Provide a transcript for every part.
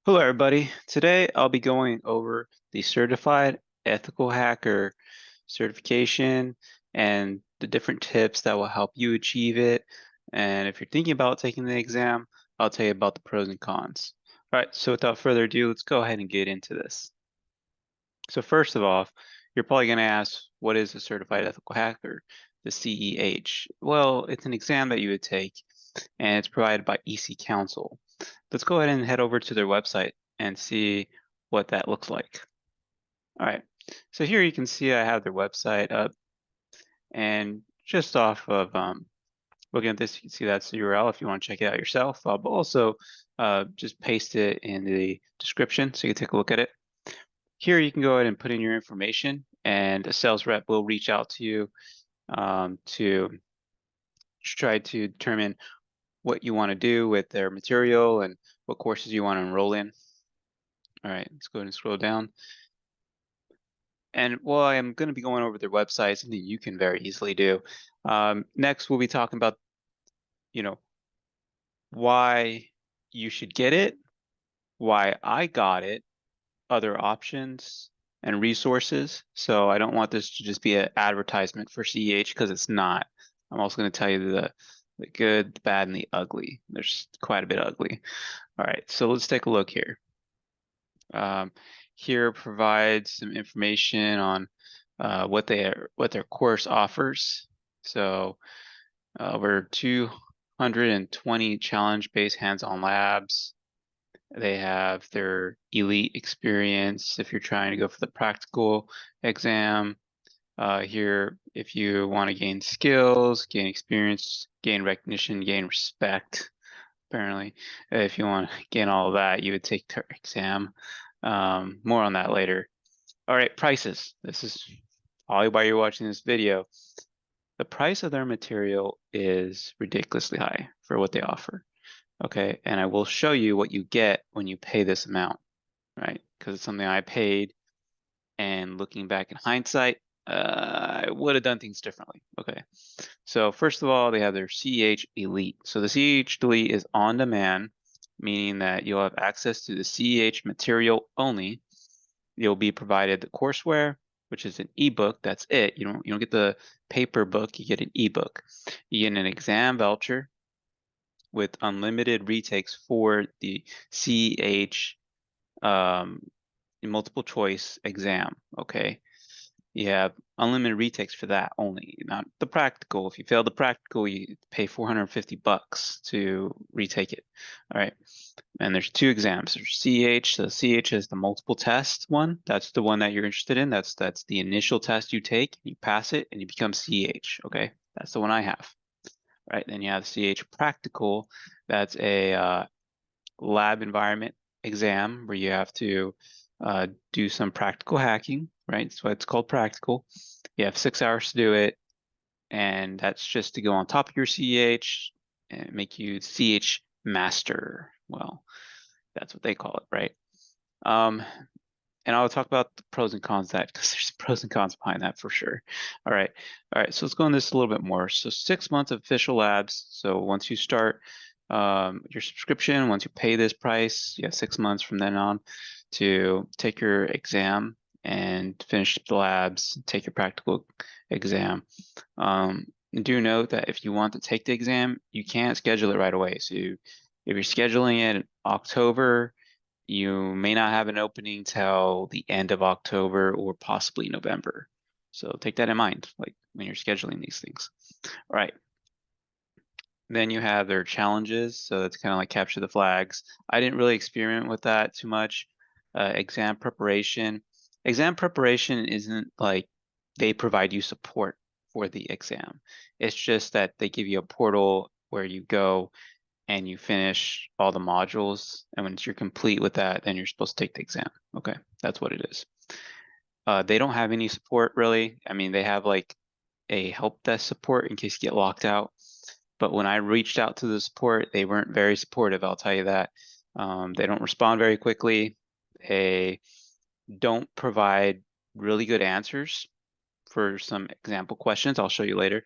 Hello, everybody. Today I'll be going over the Certified Ethical Hacker certification and the different tips that will help you achieve it. And if you're thinking about taking the exam, I'll tell you about the pros and cons. All right, so without further ado, let's go ahead and get into this. So first of all, you're probably going to ask, what is a Certified Ethical Hacker, the CEH? Well, it's an exam that you would take, and it's provided by EC Council. Let's go ahead and head over to their website and see what that looks like. All right, so here you can see I have their website up, and just off of looking at this, you can see that's the URL if you want to check it out yourself. I'll also just paste it in the description so you can take a look at it. Here you can go ahead and put in your information, and a sales rep will reach out to you to try to determine what you want to do with their material and what courses you want to enroll in. All right, let's go ahead and scroll down. And while I'm going to be going over their website, something you can very easily do. Next, we'll be talking about, why you should get it, why I got it, other options, and resources. So I don't want this to just be an advertisement for CEH because it's not. I'm also going to tell you the good, the bad, and the ugly. There's quite a bit ugly. All right, so let's take a look here. Um, here provides some information on what their course offers. So over 220 challenge-based hands-on labs. They have their elite experience if you're trying to go for the practical exam. Here, if you want to gain skills, gain experience, gain recognition, gain respect, apparently, if you want to gain all of that, you would take their exam. More on that later. All right, prices. This is probably why you're watching this video. The price of their material is ridiculously high for what they offer. Okay, and I will show you what you get when you pay this amount, right? Because it's something I paid, and looking back in hindsight, I would have done things differently. Okay, so first of all, they have their CEH Elite. So the CEH Elite is on demand, meaning that you'll have access to the CEH material only. You'll be provided the courseware, which is an ebook. That's it. You don't get the paper book. You get an ebook. You get an exam voucher with unlimited retakes for the CEH multiple choice exam. Okay, you have unlimited retakes for that only, not the practical. If you fail the practical, you pay $450 to retake it. All right, and there's two exams. There's CEH. So CEH is the multiple test one. That's the one that you're interested in. That's the initial test you take. You pass it, and you become CEH. Okay, that's the one I have. Right, then you have CEH practical. That's a lab environment exam where you have to do some practical hacking, right? That's why it's called practical. You have 6 hours to do it, and that's just to go on top of your CEH and make you CEH master. Well, that's what they call it, right? And I'll talk about the pros and cons of that because there's pros and cons behind that for sure. All right. So let's go into this a little bit more. So 6 months of official labs. So once you start your subscription, once you pay this price, you have 6 months from then on to take your exam and finish the labs, take your practical exam. Do note that if you want to take the exam, you can't schedule it right away. So if you're scheduling it in October, you may not have an opening till the end of October or possibly November. So take that in mind, like when you're scheduling these things. All right. Then you have their challenges. So that's kind of like capture the flags. I didn't really experiment with that too much. Exam preparation. Exam preparation isn't like they provide you support for the exam. It's just that they give you a portal where you go and you finish all the modules. And once you're complete with that, then you're supposed to take the exam. Okay, that's what it is. They don't have any support really. I mean, they have like a help desk support in case you get locked out. But when I reached out to the support, they weren't very supportive, I'll tell you that. They don't respond very quickly. They don't provide really good answers for some example questions I'll show you later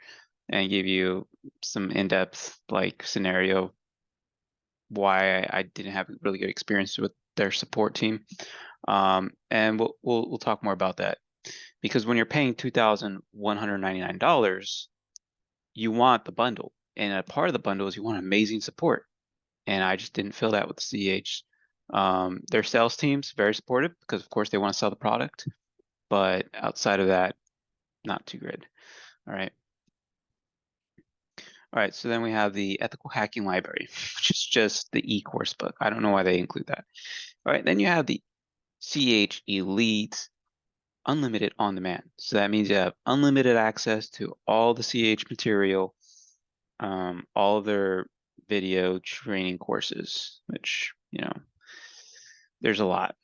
and give you some in-depth like scenario why I didn't have a really good experience their support team. And we'll talk more about that, because when you're paying $2,199, you want the bundle, and a part of the bundle is you want amazing support. And I just didn't feel that with CH. Their sales team's very supportive because, of course, they want to sell the product, but outside of that, not too good. All right. All right, so then we have the Ethical Hacking Library, which is just the e-course book. I don't know why they include that. All right, then you have the CH Elite Unlimited On Demand. So that means you have unlimited access to all the CH material, all of their video training courses, which, there's a lot.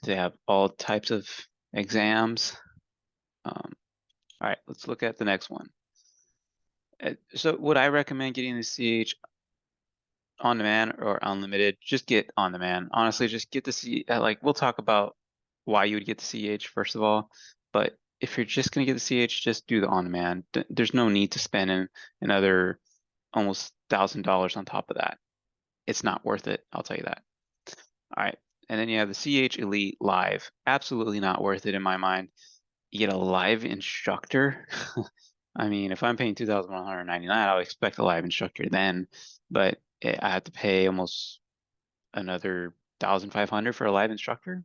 They have all types of exams. All right, let's look at the next one. So would I recommend getting the CH on demand or unlimited? Just get on demand. Honestly, just get the C. We'll talk about why you would get the CH first of all. But if you're just gonna get the CH, just do the on demand. There's no need to spend another almost $1,000 on top of that. It's not worth it. I'll tell you that. All right, and then you have the CH Elite Live. Absolutely not worth it in my mind. You get a live instructor. I mean, if I'm paying $2,199, I'll expect a live instructor then, but I have to pay almost another $1,500 for a live instructor.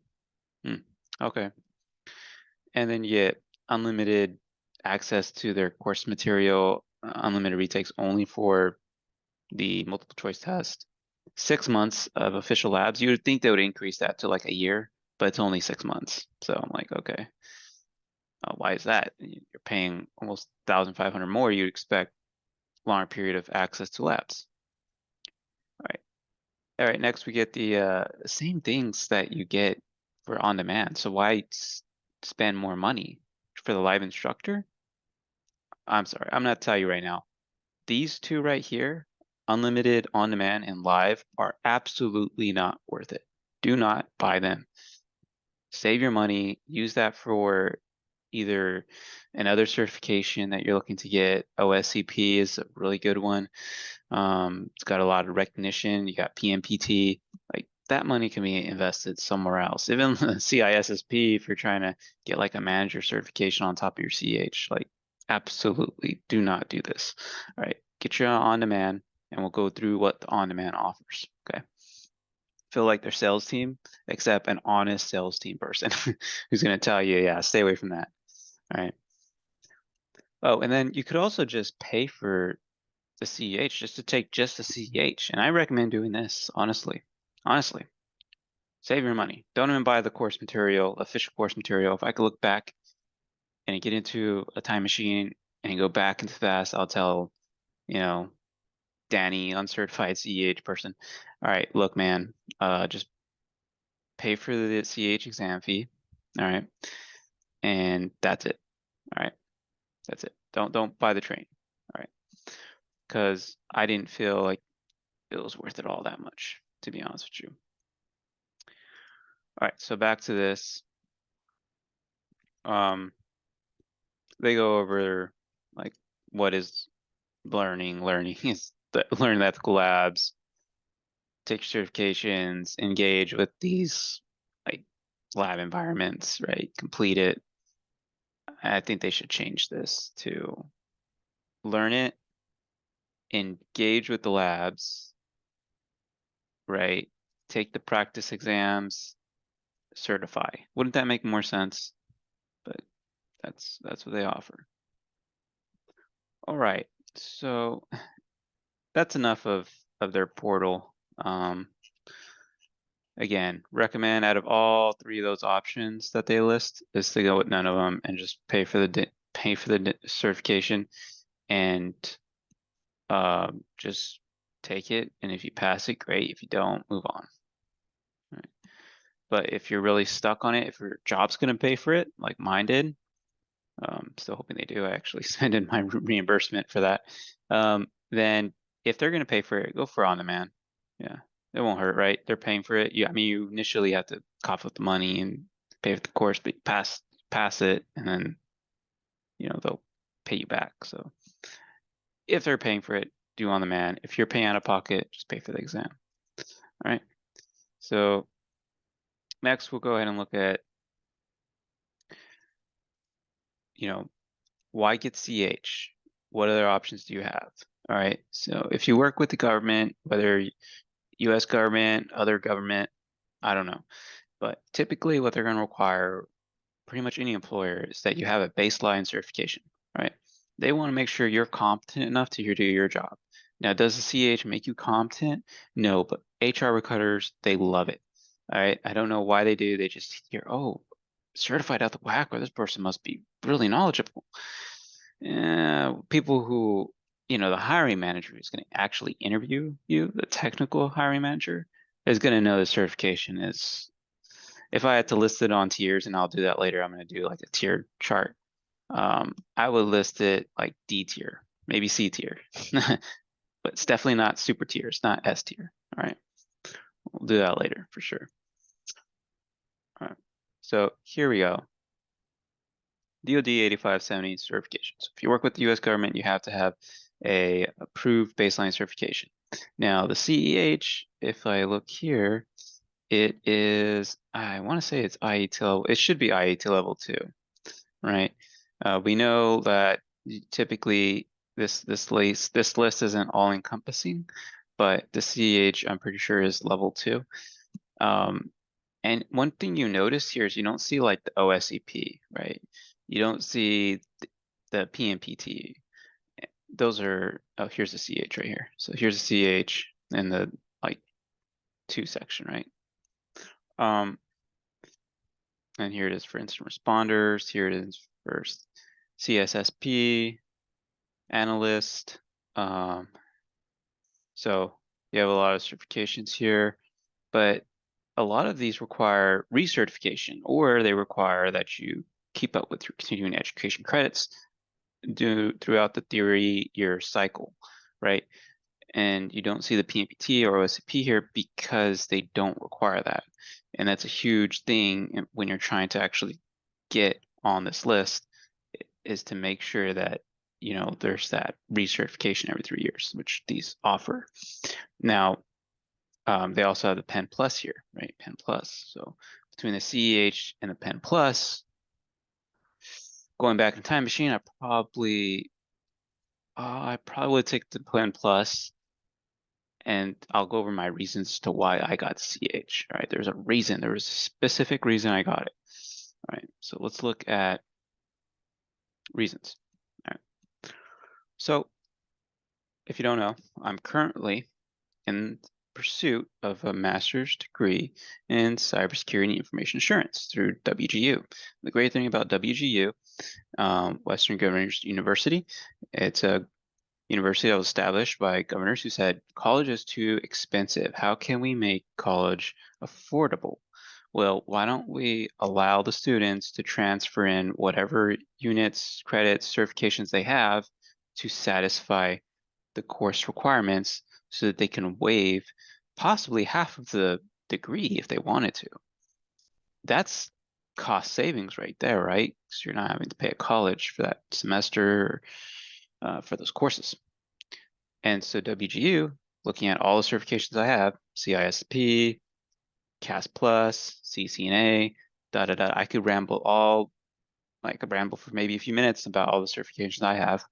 Okay. And then you get unlimited access to their course material, unlimited retakes only for the multiple choice test. 6 months of official labs. You would think they would increase that to like a year, but it's only 6 months. So I'm like, okay. Why is that? You're paying almost 1,500 more. You'd expect longer period of access to labs. All right. Next, we get the same things that you get for on demand. So why spend more money for the live instructor? I'm sorry, I'm gonna tell you right now. These two right here, unlimited, on demand, and live, are absolutely not worth it. Do not buy them. Save your money. Use that for either another certification that you're looking to get. OSCP is a really good one. It's got a lot of recognition. You got PMPT. Like that money can be invested somewhere else. Even CISSP, if you're trying to get like a manager certification on top of your CH, like absolutely do not do this. All right, get your on demand, and we'll go through what the on demand offers. Okay. Feel like their sales team, except an honest sales team person who's going to tell you, yeah, stay away from that. All right. Oh, and then you could also just pay for the CEH just to take just the CEH. And I recommend doing this, honestly. Honestly. Save your money. Don't even buy the course material, official course material. If I could look back and get into a time machine and go back into fast, I'll tell, Danny, uncertified CEH person, all right, look, man, just pay for the CEH exam fee. All right. And that's it. All right. That's it. Don't buy the train. All right. Because I didn't feel like it was worth it all that much, to be honest with you. All right, so back to this. They go over like what is learning. Learning is learn ethical labs, take certifications, engage with these like lab environments, right? Complete it. I think they should change this to learn it, engage with the labs, right? Take the practice exams, certify. Wouldn't that make more sense? But that's what they offer. All right, so that's enough of their portal. Again, recommend out of all three of those options that they list is to go with none of them and just pay for the certification and just take it. And if you pass it, great. If you don't, move on. Right. But if you're really stuck on it, if your job's gonna pay for it, like mine did, still hoping they do. I actually send in my reimbursement for that. Then if they're gonna pay for it, go for on demand. Yeah, it won't hurt, right? They're paying for it. I mean, you initially have to cough up the money and pay for the course, but pass it, and then they'll pay you back. So if they're paying for it, do on demand. If you're paying out of pocket, just pay for the exam. All right. So Next, we'll go ahead and look at, why get CH? What other options do you have? All right, so if you work with the government, whether US government, other government, I don't know. But typically what they're going to require, pretty much any employer, is that you have a baseline certification, right? They want to make sure you're competent enough to do your job. Now, does the CH make you competent? No, but HR recruiters, they love it. All right, I don't know why they do. They just hear, oh, certified out the whack, or this person must be really knowledgeable. People who, the hiring manager who's going to actually interview you, the technical hiring manager, is going to know the certification is. If I had to list it on tiers, and I'll do that later, I'm going to do like a tiered chart. I would list it like D tier, maybe C tier, but it's definitely not super tier. It's not S tier. All right, we'll do that later for sure. All right, so here we go. DoD 8570 certifications. If you work with the US government, you have to have a approved baseline certification. Now the CEH, if I look here, it is, I want to say it's IET level. It should be IET level 2, right? We know that typically this list isn't all encompassing, but the CEH I'm pretty sure is level 2. And one thing you notice here is you don't see like the OSCP, right? You don't see the PMPT. Those are, oh, here's the CH right here. So here's the CH in the like 2 section, right? And here it is for incident responders. Here it is for CSSP, analyst. So you have a lot of certifications here, but a lot of these require recertification, or they require that you keep up with your continuing education credits throughout the theory year cycle, right? And you don't see the PMPT or OSCP here because they don't require that. And that's a huge thing when you're trying to actually get on this list, is to make sure that, there's that recertification every 3 years, which these offer. Now, they also have the Penn Plus here, right? Penn Plus. So between the CEH and the Penn Plus, going back in time machine, I probably would take the Penn Plus, and I'll go over my reasons to why I got CH. All right, there's a reason. There was a specific reason I got it. All right, so let's look at reasons. All right. So if you don't know, I'm currently in pursuit of a master's degree in cybersecurity and information assurance through WGU. The great thing about WGU, Western Governors University, it's a university that was established by governors who said college is too expensive. How can we make college affordable? Well, why don't we allow the students to transfer in whatever units, credits, certifications they have to satisfy the course requirements, so that they can waive possibly half of the degree if they wanted to. That's cost savings right there, right? Because you're not having to pay a college for that semester, for those courses. And so WGU, looking at all the certifications I have, CISP, CAS Plus, CCNA, I could ramble for maybe a few minutes about all the certifications I have.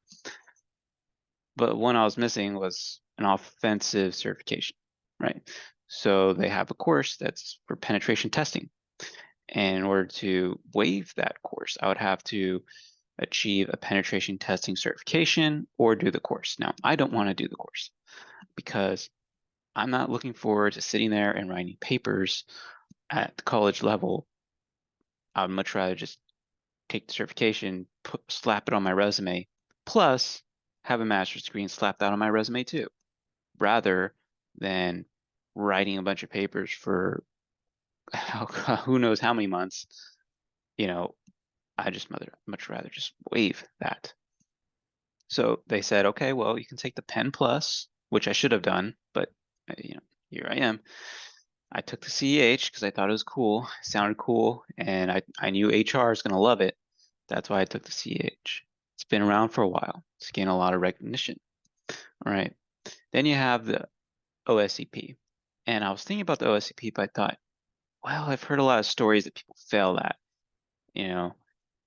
But one I was missing was an offensive certification, right? So they have a course that's for penetration testing. And in order to waive that course, I would have to achieve a penetration testing certification or do the course. Now, I don't want to do the course because I'm not looking forward to sitting there and writing papers at the college level. I would much rather just take the certification, slap it on my resume, plus have a master's degree and slap that on my resume too, rather than writing a bunch of papers for who knows how many months. I just much rather just waive that. So they said, okay, well, you can take the Penn Plus, which I should have done, but here I am. I took the CEH because I thought it was cool, it sounded cool, and I knew HR is going to love it. That's why I took the CEH. It's been around for a while. It's gained a lot of recognition. All right. Then you have the OSCP. And I was thinking about the OSCP, but I thought, well, I've heard a lot of stories that people fail that, you know.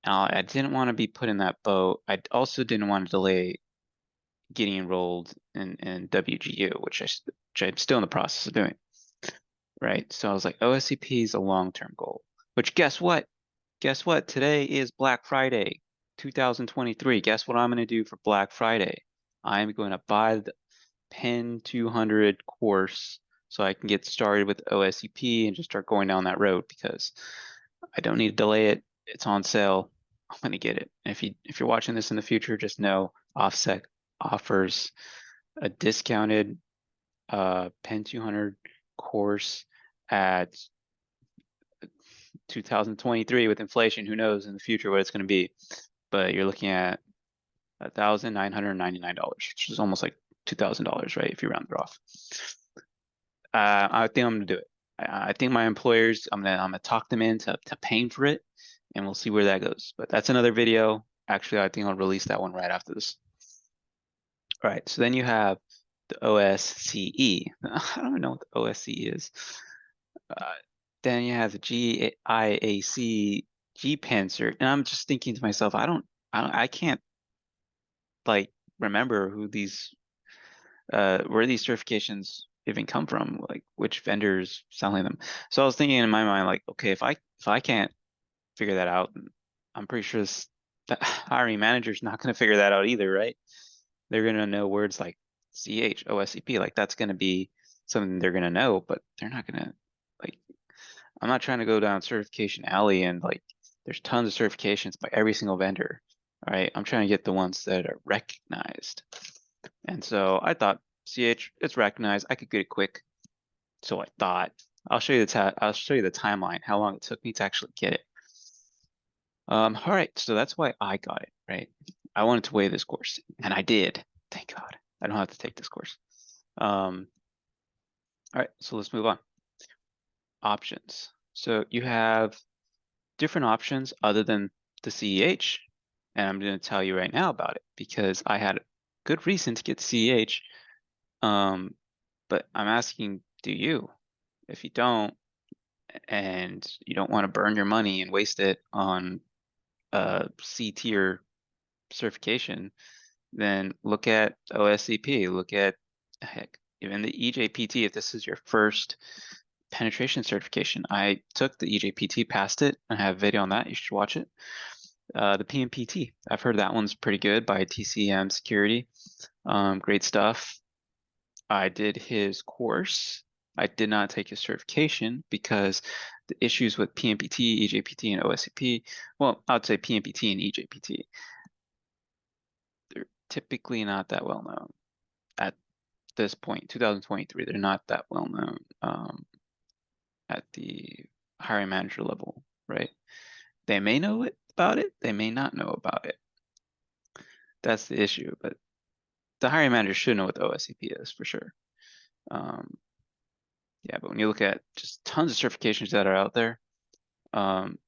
I didn't want to be put in that boat. I also didn't want to delay getting enrolled in WGU, which I'm still in the process of doing, right? So I was like, OSCP is a long-term goal, which guess what? Guess what? Today is Black Friday, 2023. Guess what I'm going to do for Black Friday? I'm going to buy the Pen 200 course so I can get started with OSCP and just start going down that road because I don't need to delay it. It's on sale. I'm going to get it. And if you're watching this in the future, just know Offset offers a discounted Pen 200 course at 2023 with inflation. Who knows in the future what it's going to be? But you're looking at $1,999, which is almost like $2,000, right? If you round it off. I think I'm gonna do it. I think my employers, I'm gonna talk them into paying for it, and we'll see where that goes. But that's another video. Actually, I think I'll release that one right after this. All right, so then you have the OSCE. I don't even know what the OSCE is. Then you have the GIAC G-Pen cert, and I'm just thinking to myself, I can't like remember who these where these certifications even come from, like which vendors selling them. So I was thinking in my mind, like, okay, if I can't figure that out, I'm pretty sure the hiring manager's not going to figure that out either, right? They're going to know words like CH, OSCP, like that's going to be something they're going to know, but they're not going to like. I'm not trying to go down certification alley and like there's tons of certifications by every single vendor. All right, I'm trying to get the ones that are recognized. And so I thought CH, it's recognized. I could get it quick. So I thought I'll show you the timeline, how long it took me to actually get it. All right, so that's why I got it, right? I wanted to weigh this course, and I did. Thank God. I don't have to take this course. All right, so let's move on. Options. So you have different options other than the CEH, and I'm going to tell you right now about it because I had good reason to get CEH. But I'm asking, do you? If you don't, and you don't want to burn your money and waste it on a C tier certification, then look at OSCP, look at heck, even the EJPT if this is your first penetration certification. I took the EJPT, passed it. I have a video on that. You should watch it. The PMPT, I've heard that one's pretty good by TCM Security. Great stuff. I did his course. I did not take his certification because the issues with PMPT, EJPT, and OSCP, well, I would say PMPT and EJPT, they're typically not that well known at this point, 2023. They're not that well known at the hiring manager level, right? They may know about it, they may not know about it. That's the issue, but the hiring manager should know what the OSCP is for sure. Yeah, but when you look at just tons of certifications that are out there, some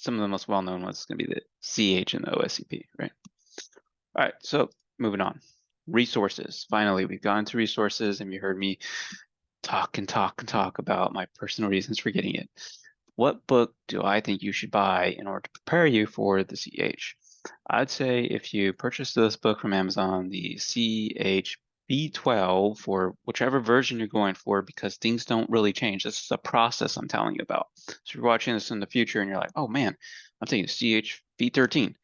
of the most well-known ones is going to be the CH and the OSCP, right? All right, so moving on. Resources. Finally, we've gone to resources, and you heard me talk and talk and talk about my personal reasons for getting it. What book do I think you should buy in order to prepare you for the CH? I'd say if you purchase this book from Amazon, the CH V12 or whichever version you're going for, because things don't really change. This is a process I'm telling you about. So if you're watching this in the future and you're like, oh man, I'm taking CH V13,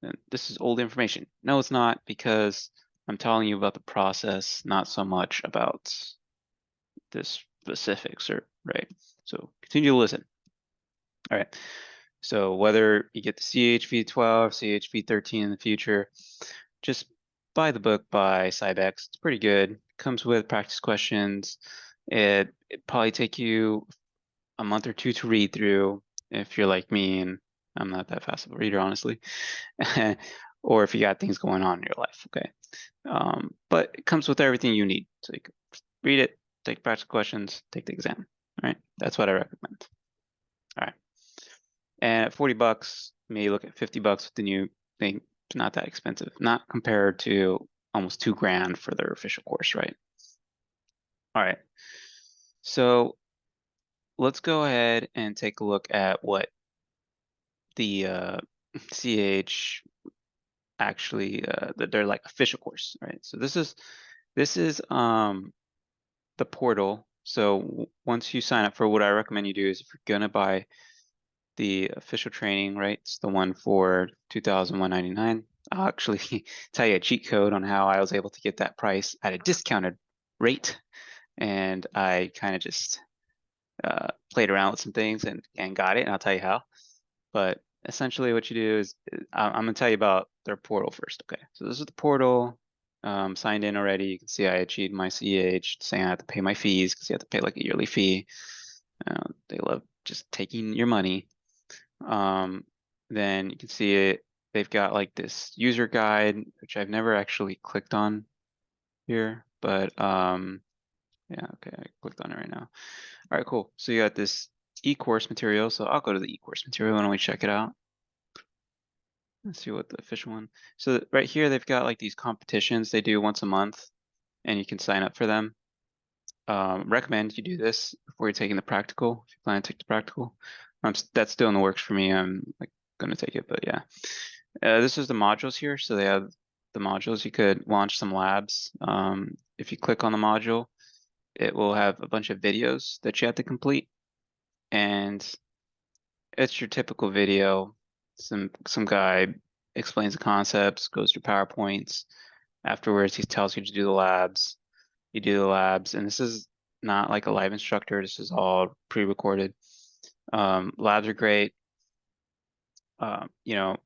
then this is old information. No, it's not, because I'm telling you about the process, not so much about the specifics, or right? So continue to listen. All right. So whether you get the CHV12, CHV13 in the future, just buy the book by Cybex. It's pretty good. Comes with practice questions. It probably take you a month or two to read through if you're like me, and I'm not that fast of a reader, honestly. Or if you got things going on in your life, okay. But it comes with everything you need. So you can read it, take practice questions, take the exam. All right, that's what I recommend. All right. And at 40 bucks, maybe look at 50 bucks with the new thing. It's not that expensive, not compared to almost $2,000 for their official course, right? All right. So let's go ahead and take a look at what the CH actually their like official course, right? So this is the portal. So once you sign up for, what I recommend you do is, if you're gonna buy the official training, right? It's the one for $2,199. I'll actually tell you a cheat code on how I was able to get that price at a discounted rate. And I kind of just played around with some things and got it, and I'll tell you how. But essentially what you do is, I'm gonna tell you about their portal first. Okay, so this is the portal. Signed in already. You can see I achieved my CH, saying I have to pay my fees because you have to pay like a yearly fee. They love just taking your money. Then you can see it. They've got like this user guide, which I've never actually clicked on here, but yeah, okay, I clicked on it right now. All right, cool. So you got this e-course material. So I'll go to the e-course material. Why don't we check it out? Let's see what the official one. So right here, they've got like these competitions they do once a month, and you can sign up for them. Recommend you do this before you're taking the practical, if you plan to take the practical. That's still in the works for me. I'm like gonna take it, but yeah. This is the modules here. So they have the modules. You could launch some labs. If you click on the module, it will have a bunch of videos that you have to complete, and it's your typical video. Some guy explains the concepts, goes through PowerPoints. Afterwards, he tells you to do the labs. You do the labs, and this is not like a live instructor. This is all pre-recorded. Labs are great. You know,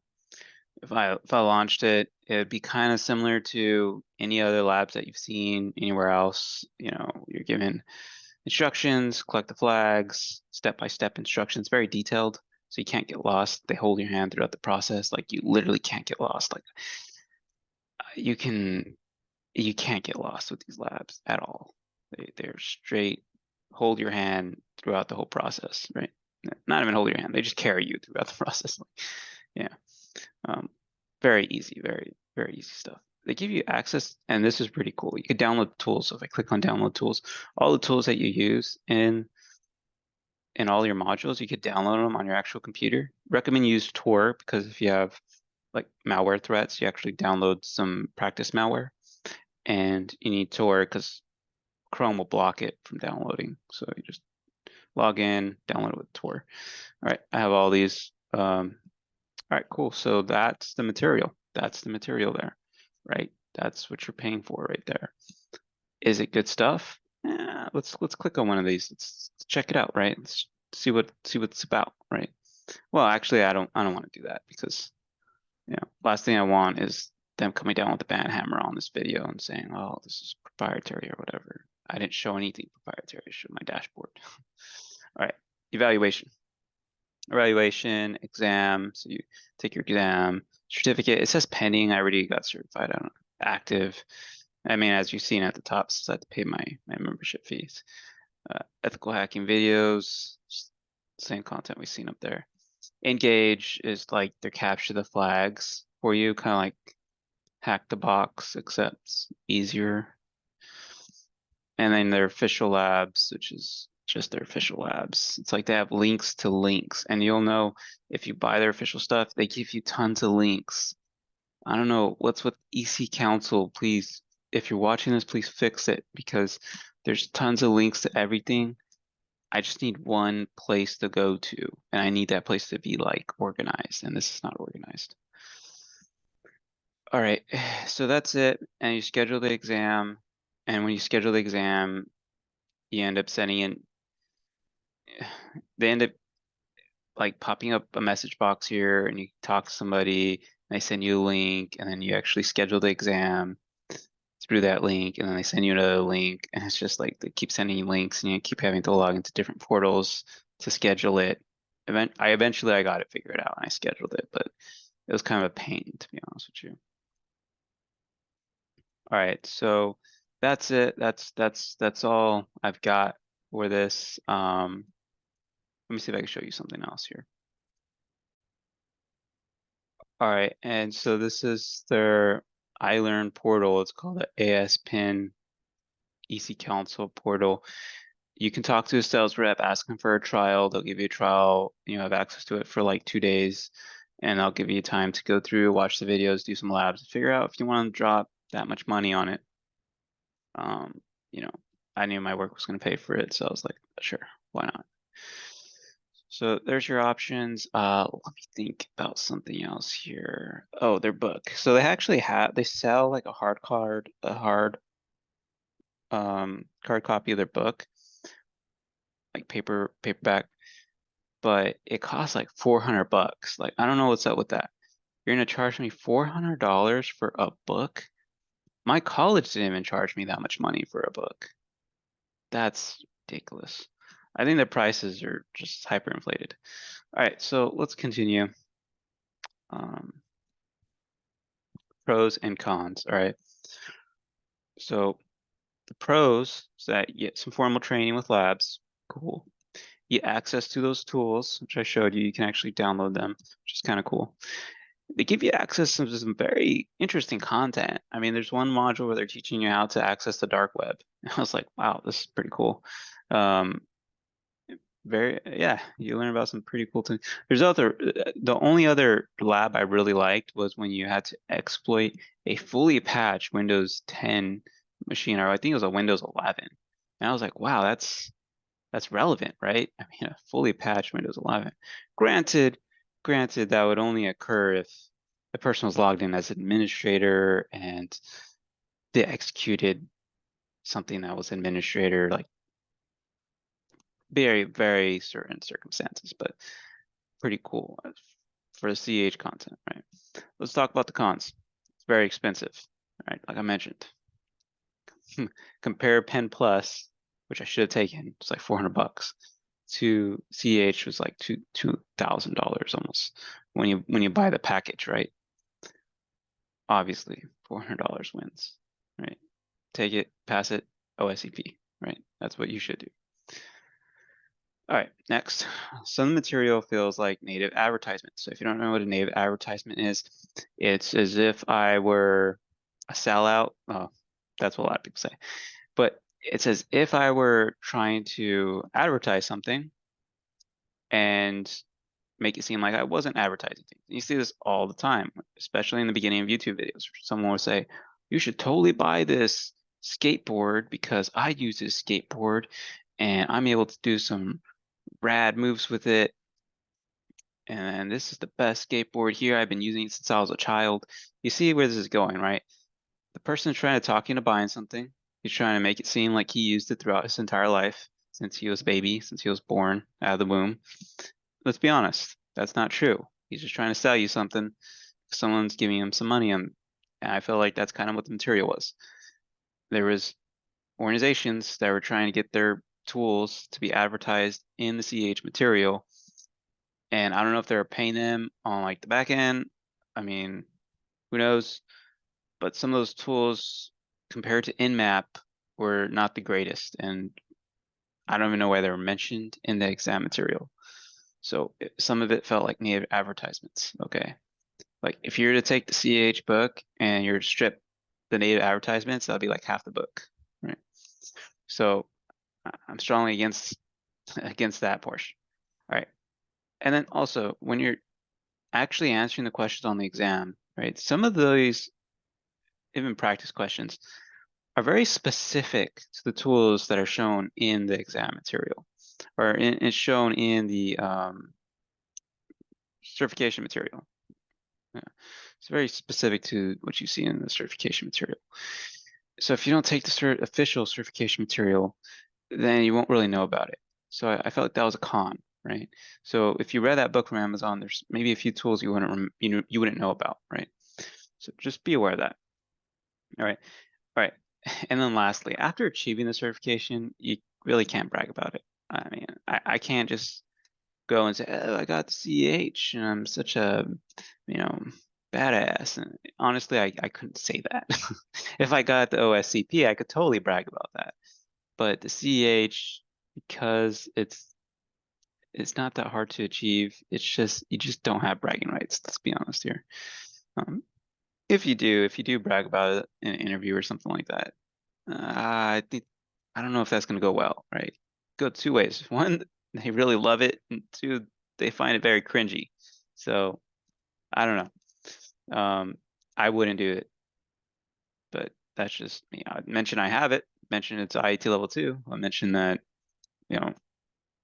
if I launched it, it would be kind of similar to any other labs that you've seen anywhere else. You know, you're given instructions, collect the flags, step-by-step instructions, very detailed, so you can't get lost. They hold your hand throughout the process. Like, you literally can't get lost. Like, you can't get lost with these labs at all. They're straight hold your hand throughout the whole process, right? Not even hold your hand. They just carry you throughout the process. Yeah. Um, very easy, very easy stuff. They give you access, and this is pretty cool. You could download the tools. So if I click on download tools, all the tools that you use in all your modules, you could download them on your actual computer. Recommend you use Tor, because if you have like malware threats, you actually download some practice malware, and you need Tor because Chrome will block it from downloading. So you just log in, download it with Tor. All right, I have all these. All right, cool. So that's the material. That's the material there, right? That's what you're paying for right there. Is it good stuff? Yeah, let's click on one of these. Let's check it out, right? Let's see what it's about, right? Well, actually, I don't want to do that, because last thing I want is them coming down with a bad hammer on this video and saying, "Oh, this is proprietary," or whatever. I didn't show anything proprietary. I showed my dashboard. All right, evaluation. Evaluation, exam. So you take your exam, certificate. It says pending. I already got certified. I don't know. Active. I mean, as you've seen at the top, since I had to pay my membership fees. Ethical hacking videos, same content we've seen up there. Engage is like they capture the flags for you, kind of like Hack the Box, except easier. And then their official labs, which is just their official labs. It's like they have links to links, and you'll know if you buy their official stuff, they give you tons of links. I don't know what's with EC Council. Please, if you're watching this, please fix it, because there's tons of links to everything. I just need one place to go to, and I need that place to be like organized, and this is not organized. All right, so that's it. And you schedule the exam, and when you schedule the exam, you end up sending in, they end up like popping up a message box here, and you talk to somebody, and they send you a link, and then you actually schedule the exam through that link, and then they send you another link, and it's just like they keep sending you links, and you keep having to log into different portals to schedule it. Eventually I got it figured out and I scheduled it, but it was kind of a pain, to be honest with you. All right, so that's it. That's all I've got for this. Let me see if I can show you something else here. All right, and so this is their iLearn portal. It's called the ASPIN EC Council portal. You can talk to a sales rep, ask them for a trial. They'll give you a trial. You have access to it for like 2 days, and they'll give you time to go through, watch the videos, do some labs, figure out if you want to drop that much money on it. Um, you know, I knew my work was going to pay for it, so I was like, sure, why not? So there's your options. Let me think about something else here. Oh, their book. So they actually they sell like a hard card copy of their book, like paperback, but it costs like 400 bucks. Like, I don't know what's up with that. You're gonna charge me $400 for a book? My college didn't even charge me that much money for a book. That's ridiculous. I think the prices are just hyperinflated. All right, so let's continue. Um, Pros and cons. All right. So the pros is that you get some formal training with labs. Cool. You get access to those tools, which I showed you. You can actually download them, which is kind of cool. They give you access to some very interesting content. I mean, there's one module where they're teaching you how to access the dark web. I was like, wow, this is pretty cool. Yeah, you learn about some pretty cool things. The only other lab I really liked was when you had to exploit a fully patched Windows 10 machine, or I think it was a Windows 11. And I was like, wow, that's relevant, right? I mean, a fully patched Windows 11. Granted, granted, that would only occur if the person was logged in as administrator and they executed something that was administrator, like very, very certain circumstances, but pretty cool for the CH content, right? Let's talk about the cons. It's very expensive, right? Like I mentioned. Compare Pen Plus, which I should have taken, it's like 400 bucks, to CH was like $2,000 almost when you buy the package, right? Obviously, $400 wins, right? Take it, pass it, OSCP, right? That's what you should do. All right, next. Some material feels like native advertisement. So if you don't know what a native advertisement is, it's as if I were a sellout. Oh, that's what a lot of people say. But it's as if I were trying to advertise something and make it seem like I wasn't advertising things. You see this all the time, especially in the beginning of YouTube videos. Someone will say, you should totally buy this skateboard because I use this skateboard and I'm able to do some rad moves with it. And this is the best skateboard here. I've been using it since I was a child. You see where this is going, right? The person trying to talk you into buying something, he's trying to make it seem like he used it throughout his entire life since he was a baby, since he was born out of the womb. Let's be honest, that's not true. He's just trying to sell you something. Someone's giving him some money, and I feel like that's kind of what the material was. There was organizations that were trying to get their tools to be advertised in the CH material, and I don't know if they're paying them on like the back end. I mean, who knows? But some of those tools compared to Nmap were not the greatest, and I don't even know why they were mentioned in the exam material. So some of it felt like native advertisements. Okay, like if you were to take the CH book and you're to strip the native advertisements, that'd be like half the book, right? So I'm strongly against against that portion. All right, and then also when you're actually answering the questions on the exam, right? Some of those even practice questions are very specific to the tools that are shown in the exam material, or it's shown in the certification material. Yeah. It's very specific to what you see in the certification material. So if you don't take the official certification material, then you won't really know about it. So I felt like that was a con, right? So if you read that book from Amazon, there's maybe a few tools you wouldn't know about, right? So just be aware of that. All right. All right. And then lastly, after achieving the certification, you really can't brag about it. I mean, I can't just go and say, oh, I got the CH and I'm such a, you know, badass. And honestly, I couldn't say that. If I got the OSCP, I could totally brag about that. But the CH, because it's not that hard to achieve, it's just you just don't have bragging rights, let's be honest here. If you do brag about it in an interview or something like that, I think I don't know if that's gonna go well, right? go two ways. One, they really love it, and two, they find it very cringy. So I don't know. I wouldn't do it, but that's just me. I mentioned I have it. Mention it's IET level 2. I mentioned that, you know,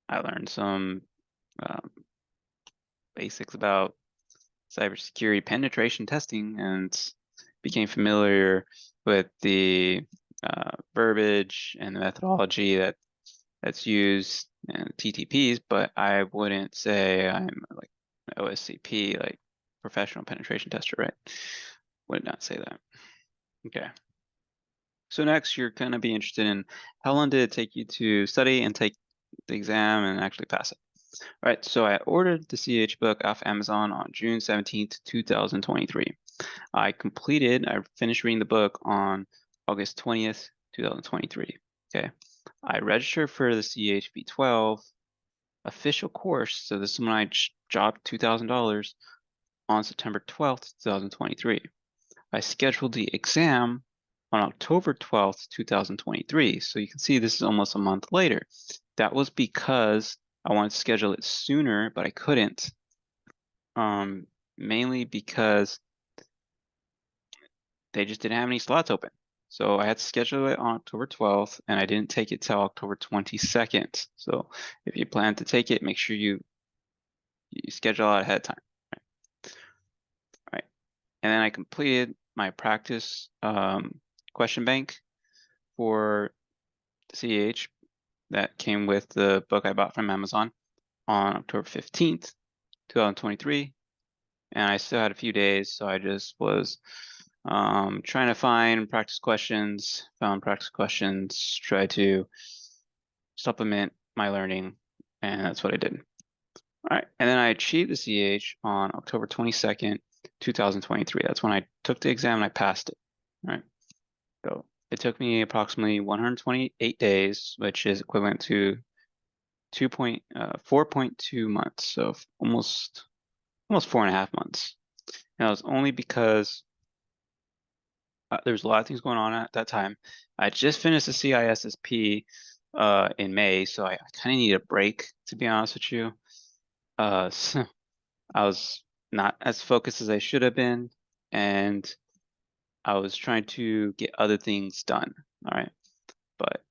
I learned some um, basics about cybersecurity penetration testing and became familiar with the verbiage and the methodology that's used and TTPs, but I wouldn't say I'm like OSCP, like professional penetration tester, right? Would not say that. Okay. So next, you're going to be interested in how long did it take you to study and take the exam and actually pass it. All right, so I ordered the CH book off Amazon on June 17th, 2023. I finished reading the book on August 20th, 2023. Okay. I registered for the CHV12 official course. So this is when I dropped $2,000 on September 12th, 2023. I scheduled the exam on October 12th, 2023. So you can see this is almost a month later. That was because I wanted to schedule it sooner, but I couldn't. Mainly because they just didn't have any slots open. So I had to schedule it on October 12th, and I didn't take it till October 22nd. So if you plan to take it, make sure you schedule out ahead of time. Right. And then I completed my practice question bank for CH that came with the book I bought from Amazon on October 15th, 2023. And I still had a few days, so I just was trying to find practice questions, found practice questions, try to supplement my learning, and that's what I did. All right, and then I achieved the CH on October 22nd, 2023. That's when I took the exam and I passed it. All right, so it took me approximately 128 days, which is equivalent to 4.2 months, so almost 4.5 months. And it was only because there was a lot of things going on at that time. I just finished the CISSP in May, so I kind of need a break, to be honest with you. So I was not as focused as I should have been, and I was trying to get other things done. All right, but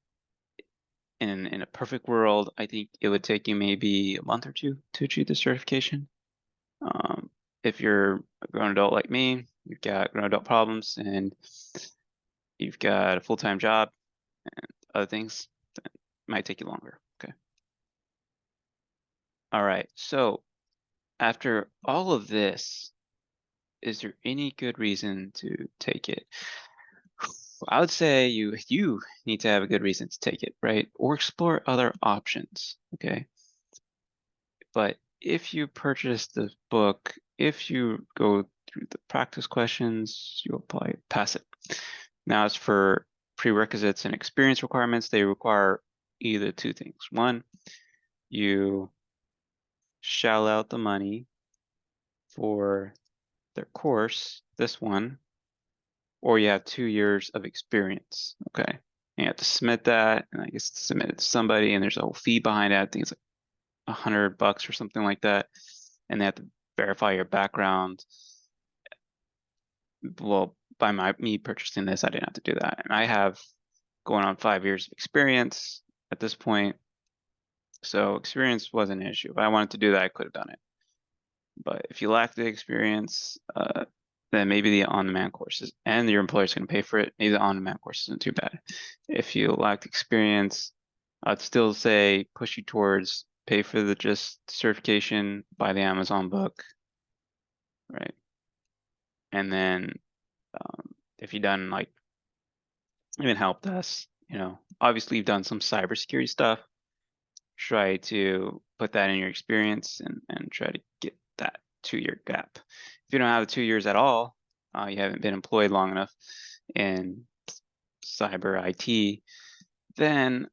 in a perfect world, I think it would take you maybe a month or two to achieve the certification. If you're a grown adult like me, you've got grown adult problems, and you've got a full-time job and other things, then it might take you longer. Okay. All right. So after all of this, is there any good reason to take it? I would say you need to have a good reason to take it, right? Or explore other options. Okay. But if you purchase the book, if you go through the practice questions, you apply, pass it. Now, as for prerequisites and experience requirements, they require either two things. One, you shell out the money for their course, this one, or you have 2 years of experience. Okay. And you have to submit that, and I guess submit it to somebody, and there's a whole fee behind it. I think it's like $100 or something like that. And they have to verify your background. Well, by me purchasing this, I didn't have to do that. And I have going on 5 years of experience at this point. So experience wasn't an issue. If I wanted to do that, I could have done it. But if you lack the experience, then maybe the on-demand courses, and your employer's going to pay for it. Maybe the on-demand course isn't too bad. If you lack experience, I'd still say push you towards pay for the just certification, buy the Amazon book, right? And then if you've done like even help desk, obviously you've done some cybersecurity stuff. Try to put that in your experience and try to get that 2-year gap. If you don't have the 2 years at all, you haven't been employed long enough in cyber IT, then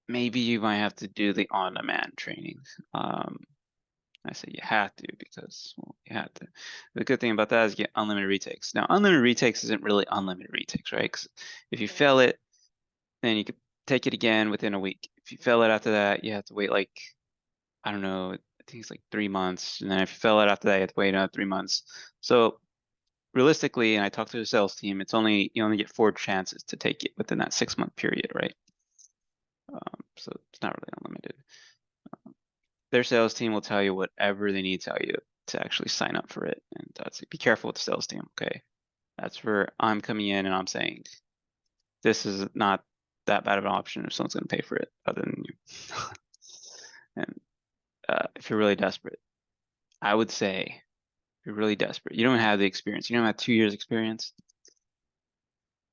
maybe you might have to do the on-demand training. I say you have to because, well, you have to. The good thing about that is you get unlimited retakes. Now, unlimited retakes isn't really unlimited retakes, right? 'Cause if you fail it, then you could take it again within a week. If you fail it after that, you have to wait like, I don't know, I think it's like 3 months. And then if you fail it after that, you have to wait another 3 months. So realistically, and I talked to the sales team, you only get 4 chances to take it within that 6-month period, right? So it's not really unlimited. Their sales team will tell you whatever they need to tell you to actually sign up for it. And that's be careful with the sales team, okay? That's where I'm coming in and I'm saying, this is not that bad of an option if someone's going to pay for it other than you. And if you're really desperate, I would say, if you're really desperate, you don't have the experience, you don't have 2 years experience,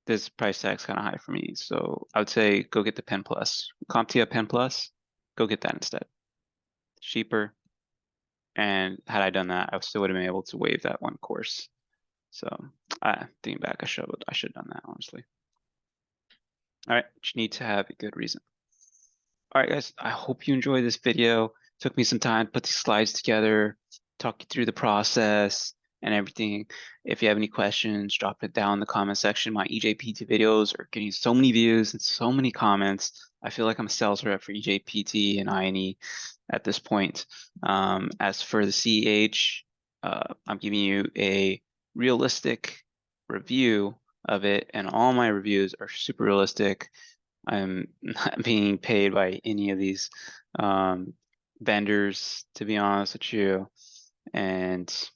this price tag's kind of high for me. So I would say go get the Pen Plus. CompTIA Pen Plus, go get that instead. Cheaper. And had I done that, I still would have been able to waive that one course. So thinking back, I should have done that, honestly. All right, but you need to have a good reason. All right, guys, I hope you enjoyed this video. Took me some time to put these slides together, talk you through the process and everything. If you have any questions, drop it down in the comment section. My EJPT videos are getting so many views and so many comments. I feel like I'm a sales rep for EJPT and INE at this point. As for the CEH, I'm giving you a realistic review of it, and all my reviews are super realistic. I'm not being paid by any of these vendors, to be honest with you, and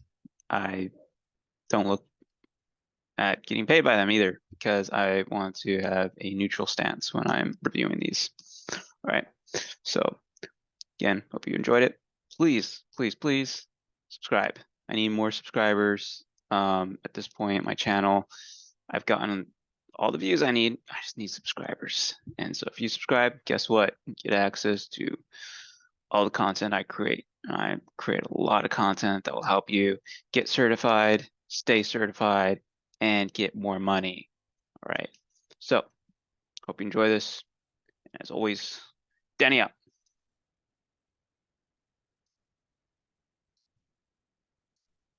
I don't look at getting paid by them either because I want to have a neutral stance when I'm reviewing these. All right, so again, hope you enjoyed it. Please, please, please subscribe. I need more subscribers. At this point, my channel, I've gotten all the views I need. I just need subscribers. And so if you subscribe, guess what? You get access to all the content I create. I create a lot of content that will help you get certified, stay certified, and get more money. All right. So hope you enjoy this. And as always, Danny out.